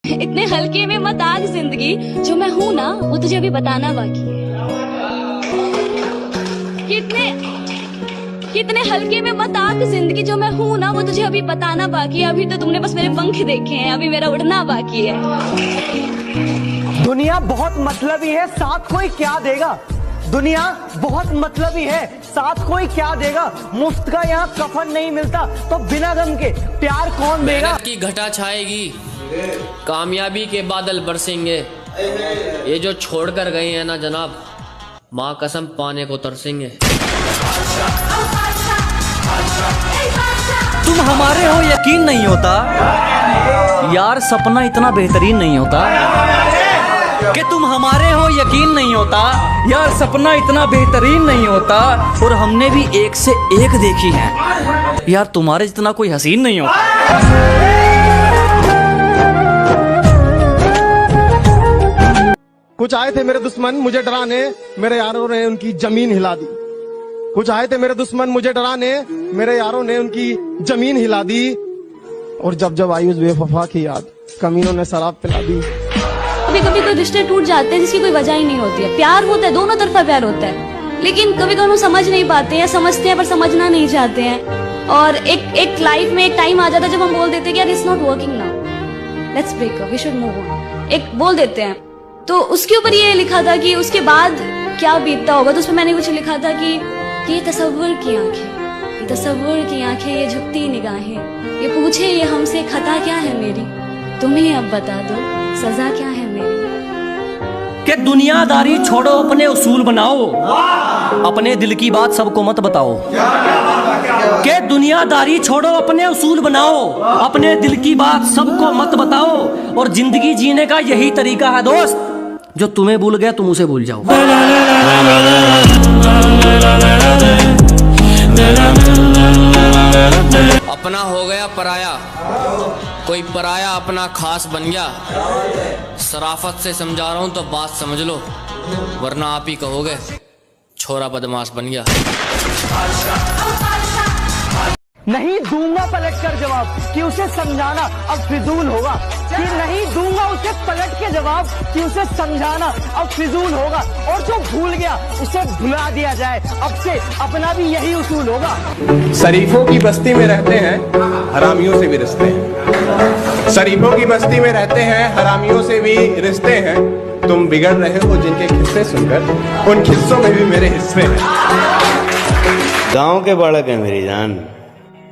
इतने हल्के में मत आग जिंदगी, जो मैं हूँ ना वो तुझे अभी बताना बाकी है। कितने हल्के में मत आग जिंदगी, जो मैं हूँ ना वो तुझे अभी बताना बाकी है। अभी तो तुमने बस मेरे पंख देखे हैं, अभी मेरा उड़ना बाकी है। दुनिया बहुत मतलबी है, साथ कोई क्या देगा। दुनिया बहुत मतलबी है, साथ कोई क्या देगा। मुफ्त का यहाँ कफन नहीं मिलता, तो बिना गम के प्यार कौन देगा। मेहनत की घटा छाएगी, कामयाबी के बादल बरसेंगे। ये जो छोड़ कर गए हैं ना जनाब, माँ कसम पाने को तरसेंगे। तुम हमारे हो यकीन नहीं होता यार, सपना इतना बेहतरीन नहीं होता। कि तुम हमारे हो यकीन नहीं होता यार, सपना इतना बेहतरीन नहीं होता। और हमने भी एक से एक देखी है यार, तुम्हारे जितना कोई हसीन नहीं होता। कुछ आए थे मेरे दुश्मन मुझे डराने, मेरे यारों ने उनकी जमीन हिला दी। कुछ आए थे मेरे दुश्मन मुझे डराने, मेरे यारों ने उनकी जमीन हिला दी। और जब जब आई उस बेवफा की याद, कमीनों ने शराब पिला दी। कभी कभी कोई रिश्ते टूट जाते हैं जिसकी कोई वजह ही नहीं होती है। प्यार होता है, दोनों तरफा प्यार होता है, लेकिन कभी कभी हम समझ नहीं पाते हैं, समझते हैं पर समझना नहीं चाहते हैं। और एक लाइफ में एक टाइम आ जाता है जब हम बोल देते हैं कि यार it's not working now, let's break up, we should move on, एक बोल देते हैं। तो उसके ऊपर ये लिखा था कि उसके बाद क्या बीतता होगा। तो उसमें मैंने कुछ लिखा था कि ये तसव्वुर की आंखें, ये तसव्वुर की आंखें, ये झुकती निगाहें, ये पूछे ये हमसे खता क्या है मेरी, तुम्हें अब बता दो सजा क्या है मेरी। कि दुनियादारी छोड़ो, अपने उसूल बनाओ, अपने दिल की बात सबको मत बताओ। कि दुनियादारी छोड़ो, अपने उसूल बनाओ, अपने दिल की बात सबको मत बताओ। और जिंदगी जीने का यही तरीका है दोस्त, जो तुम्हें भूल गया तुम उसे भूल जाओ। अपना हो गया पराया, कोई पराया अपना खास बन गया। शराफत से समझा रहा हूं तो बात समझ लो, वरना आप ही कहोगे छोरा बदमाश बन गया। नहीं दूंगा पलट कर जवाब कि उसे समझाना अब फिजूल होगा, कि नहीं दूंगा उसे पलट के जवाब कि उसे समझाना अब फिजूल होगा। और जो भूल गया उसे भुला दिया जाए, अब से अपना भी यही उसूल होगा। शरीफों की बस्ती में रहते हैं, हरामियों से भी रिश्ते हैं। शरीफों की बस्ती में रहते हैं, हरामियों से भी रिश्ते हैं। तुम बिगड़ रहे हो जिनके किस्से सुनकर, उन किस्सों में भी मेरे हिस्से हैं। गांव के बालक है मेरी जान,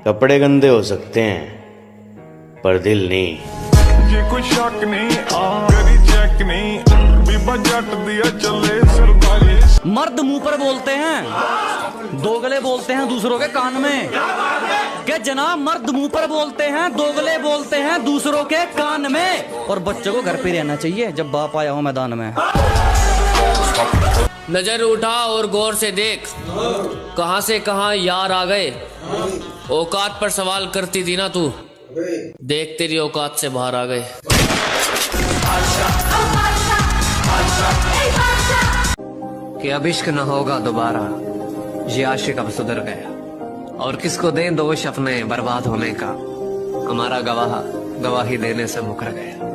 कपड़े गंदे हो सकते हैं पर दिल नहीं। ये कोई शक नहीं, करी चेक नहीं, बीबा जट दिया चले सरदारी। मर्द मुंह पर बोलते हैं, दोगले बोलते हैं दूसरों के कान में। कि जनाब मर्द मुंह पर बोलते हैं, दोगले बोलते हैं दूसरों के कान में। और बच्चों को घर पे रहना चाहिए जब बाप आया हो मैदान में। नजर उठा और गौर से देख, कहां से कहां यार आ गए। औकात पर सवाल करती थी ना तू, देख तेरी औकात से बाहर आ गए। कि अब इश्क न होगा दोबारा, ये आशिक अब सुधर गया। और किसको दें दोष अपने बर्बाद होने का, हमारा गवाह गवाही देने से मुकर गया।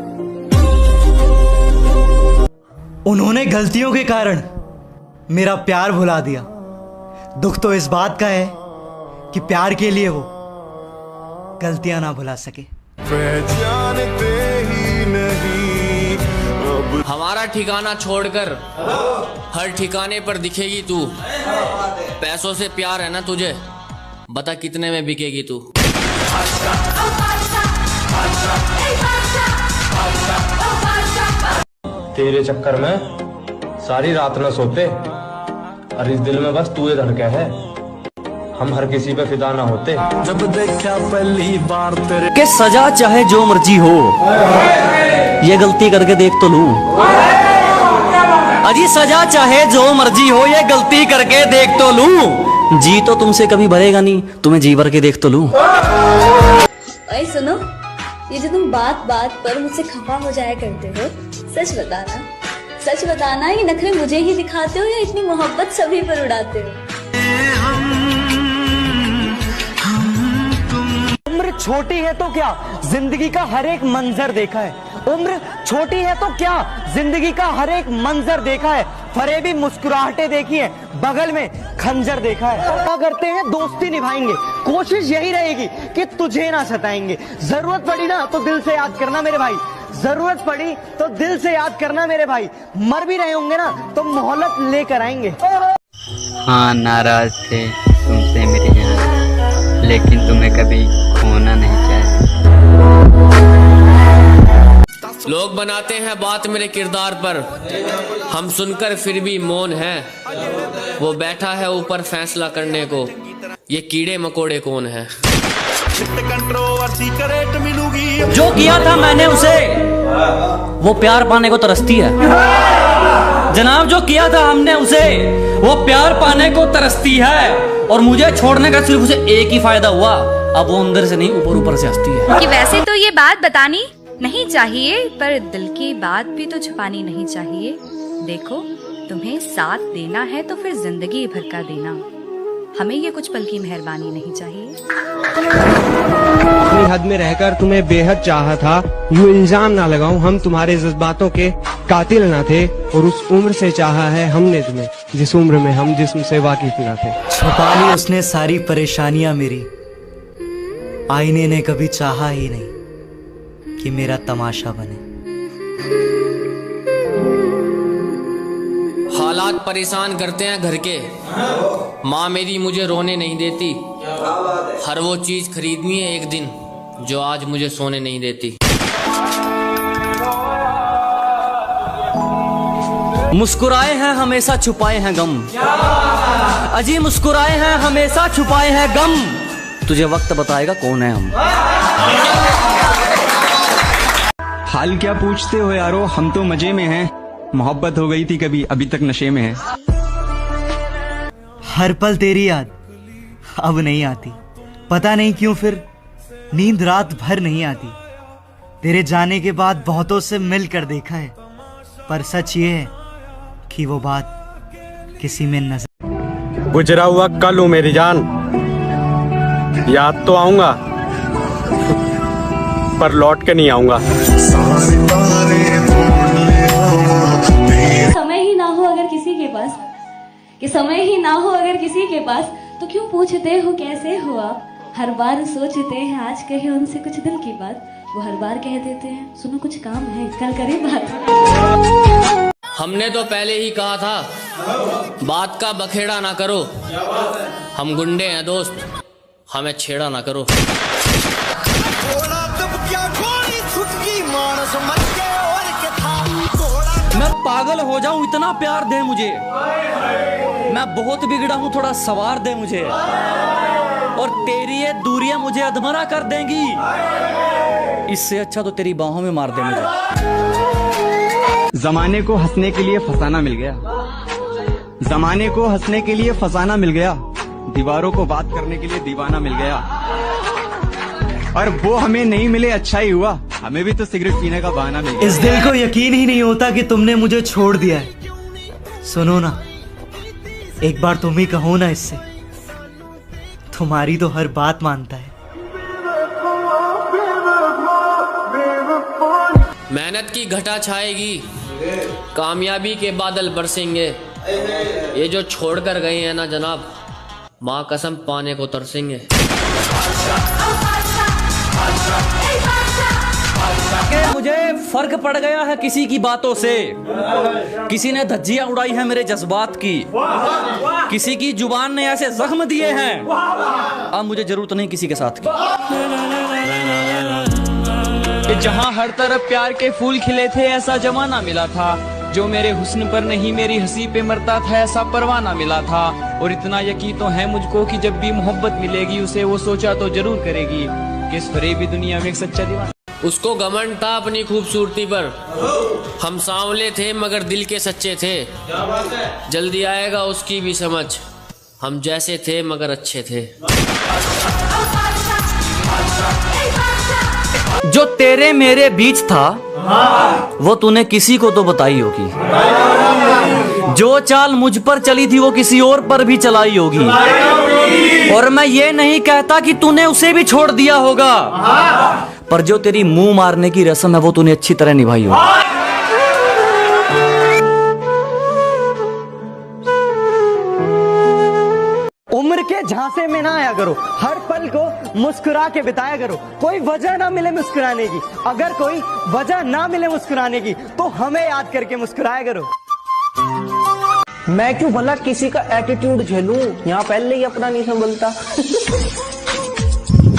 उन्होंने गलतियों के कारण मेरा प्यार भुला दिया। दुख तो इस बात का है कि प्यार के लिए वो गलतियां ना भुला सके। पहचानते ही नहीं अब। हमारा ठिकाना छोड़कर हर ठिकाने पर दिखेगी तू। पैसों से प्यार है ना तुझे, बता कितने में बिकेगी तू। तेरे चक्कर में सारी रात न सोते, और इस दिल में बस तू ही धड़के है। हम हर किसी पे फिदा ना होते। जब देखा पहली बार तेरे कि सजा चाहे जो मर्जी हो, ये गलती करके देख तो लूं। अजी सजा चाहे जो मर्जी हो, ये गलती करके देख तो लूं। जी तो तुमसे कभी भरेगा नहीं, तुम्हें जी भर के देख तो लूं। ओए सुनो, ये जो तुम बात बात पर मुझसे खफा हो जाया करते हो, सच बताना, सच बताना ये नखरे मुझे ही दिखाते हो या इतनी मोहब्बत सभी पर उड़ाते हो। उम्र छोटी है तो क्या, जिंदगी का हर एक मंजर देखा है। उम्र छोटी है तो क्या, जिंदगी का हर एक मंजर देखा है, फरेबी मुस्कुराहटें देखी है, बगल में खंजर देखा है। क्या करते हैं, दोस्ती निभाएंगे, कोशिश यही रहेगी कि तुझे ना सताएंगे। जरूरत पड़ी ना तो दिल से याद करना मेरे भाई, जरूरत पड़ी तो दिल से याद करना मेरे भाई। मर भी रहे होंगे ना तो मोहलत लेकर आएंगे। हाँ, नाराज थे तुमसे मेरी जान, लेकिन तुम्हें कभी खोना नहीं चाहिए। लोग बनाते हैं बात मेरे किरदार पर, हम सुनकर फिर भी मौन हैं। वो बैठा है ऊपर फैसला करने को, ये कीड़े मकोड़े कौन है। जो किया था मैंने उसे, वो प्यार पाने को तरसती है। जनाब, जो किया था हमने उसे, वो प्यार पाने को तरसती है। और मुझे छोड़ने का सिर्फ उसे एक ही फायदा हुआ, अब वो अंदर से नहीं ऊपर ऊपर से हंसती है। कि वैसे तो ये बात बतानी नहीं चाहिए, पर दिल की बात भी तो छुपानी नहीं चाहिए। देखो, तुम्हें साथ देना है तो फिर जिंदगी भर का देना, हमें ये कुछ पल की मेहरबानी नहीं चाहिए। अपनी हद में रहकर तुम्हें बेहद चाहा था, यूं इल्जाम ना लगाऊं, हम तुम्हारे जज्बातों के कातिल ना थे। और उस उम्र से चाहा है हमने तुम्हें, जिस उम्र में हम जिस्म से वाकिफ ना थे। छुपा ली उसने सारी परेशानियां मेरी, आईने ने कभी चाहा ही नहीं कि मेरा तमाशा बने। हालात परेशान करते हैं घर के, माँ मेरी मुझे रोने नहीं देती। हर वो चीज खरीदनी है एक दिन जो आज मुझे सोने नहीं देती। मुस्कुराए हैं हमेशा छुपाए हैं गम, अजी मुस्कुराए हैं हमेशा छुपाए हैं गम। तुझे वक्त बताएगा कौन है हम। हाल क्या पूछते हो यारो, हम तो मजे में हैं। मोहब्बत हो गई थी कभी, अभी तक नशे में है। हर पल तेरी याद अब नहीं आती, पता नहीं क्यों फिर नींद रात भर नहीं आती। तेरे जाने के बाद बहुतों से मिलकर देखा है, पर सच ये है कि वो बात किसी में नजर। गुजरा हुआ कल हूँ मेरी जान, याद तो आऊंगा पर लौट के नहीं आऊंगा। समय ही ना हो अगर किसी के पास, कि समय ही ना हो अगर किसी के पास, तो क्यों पूछते हो कैसे हो आप। हर बार सोचते हैं आज कहे उनसे कुछ दिल की बात, वो हर बार कह देते हैं सुनो कुछ काम है कल करें बात। हमने तो पहले ही कहा था बात का बखेड़ा ना करो, हम गुंडे हैं दोस्त, हमें छेड़ा ना करो। मैं पागल हो जाऊं इतना प्यार दे मुझे, मैं बहुत बिगड़ा हूं थोड़ा सवार दे मुझे, और तेरी ये दूरियां मुझे अधमरा कर देंगी, इससे अच्छा तो तेरी बाहों में मार दे मुझे। जमाने को हंसने के लिए फसाना मिल गया, जमाने को हंसने के लिए फसाना मिल गया, दीवारों को बात करने के लिए दीवाना मिल गया। और वो हमें नहीं मिले अच्छा ही हुआ, हमें भी तो सिगरेट पीने का बहाना मिल गया। इस दिल को यकीन ही नहीं होता कि तुमने मुझे छोड़ दिया है। सुनो ना, एक बार तुम ही कहो ना इससे, तुम्हारी तो हर बात मानता है। मेहनत की घटा छाएगी, कामयाबी के बादल बरसेंगे। ये जो छोड़कर गए हैं ना जनाब, माँ कसम पाने को तरसेंगे। मुझे फर्क पड़ गया है किसी की बातों से, किसी ने धज्जियां उड़ाई है मेरे जज्बात की, किसी की जुबान ने ऐसे जख्म दिए हैं, अब मुझे जरूरत नहीं किसी के साथ की। जहाँ हर तरफ प्यार के फूल खिले थे, ऐसा जमाना मिला था। जो मेरे हुस्न पर नहीं मेरी हंसी पे मरता था, ऐसा परवाना मिला था। और इतना यकीन तो है मुझको कि जब भी मोहब्बत मिलेगी उसे वो सोचा तो जरूर करेगी कि इस फरेबी दुनिया में एक सच्चा दीवाना। उसको घमंड था अपनी खूबसूरती पर, हम सांवले थे मगर दिल के सच्चे थे। जल्दी आएगा उसकी भी समझ, हम जैसे थे मगर अच्छे थे। जो तेरे मेरे बीच था वो तूने किसी को तो बताई होगी, जो चाल मुझ पर चली थी वो किसी और पर भी चलाई होगी। और मैं ये नहीं कहता कि तूने उसे भी छोड़ दिया होगा, पर जो तेरी मुंह मारने की रस्म है वो तूने अच्छी तरह निभाई हो। उम्र के झांसे में ना आया करो, हर पल को मुस्कुरा के बिताया करो। कोई वजह ना मिले मुस्कुराने की, अगर कोई वजह ना मिले मुस्कुराने की तो हमें याद करके मुस्कुराया करो। मैं क्यों भला किसी का एटीट्यूड झेलूं, यहाँ पहले ही अपना नहीं संभलता।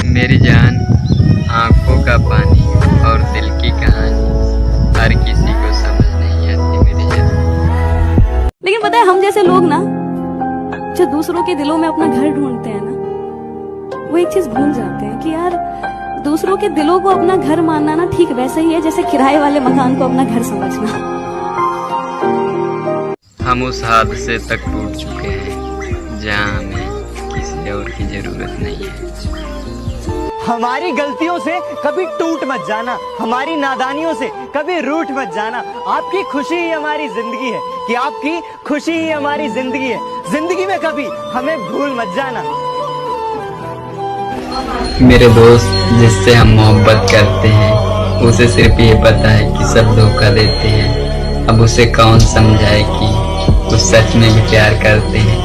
मेरी जान, आंखों का पानी और दिल की कहानी हर किसी को समझ नहीं आती मेरी जान। लेकिन पता है हम जैसे लोग ना जो दूसरों के दिलों में अपना घर ढूंढते हैं ना, वो एक चीज भूल जाते हैं कि यार दूसरों के दिलों को अपना घर मानना ना ठीक वैसे ही है जैसे किराए वाले मकान को अपना घर समझना। हम उस हादसे तक टूट चुके हैं जहां हमें किसी और की जरूरत नहीं है। हमारी गलतियों से कभी टूट मत जाना, हमारी नादानियों से कभी रूठ मत जाना। आपकी खुशी ही हमारी जिंदगी है, कि आपकी खुशी ही हमारी जिंदगी है। जिंदगी में कभी हमें भूल मत जाना। मेरे दोस्त जिससे हम मोहब्बत करते हैं उसे सिर्फ ये पता है कि सब धोखा देते हैं। अब उसे कौन समझाए कि वो सच में भी प्यार करते हैं।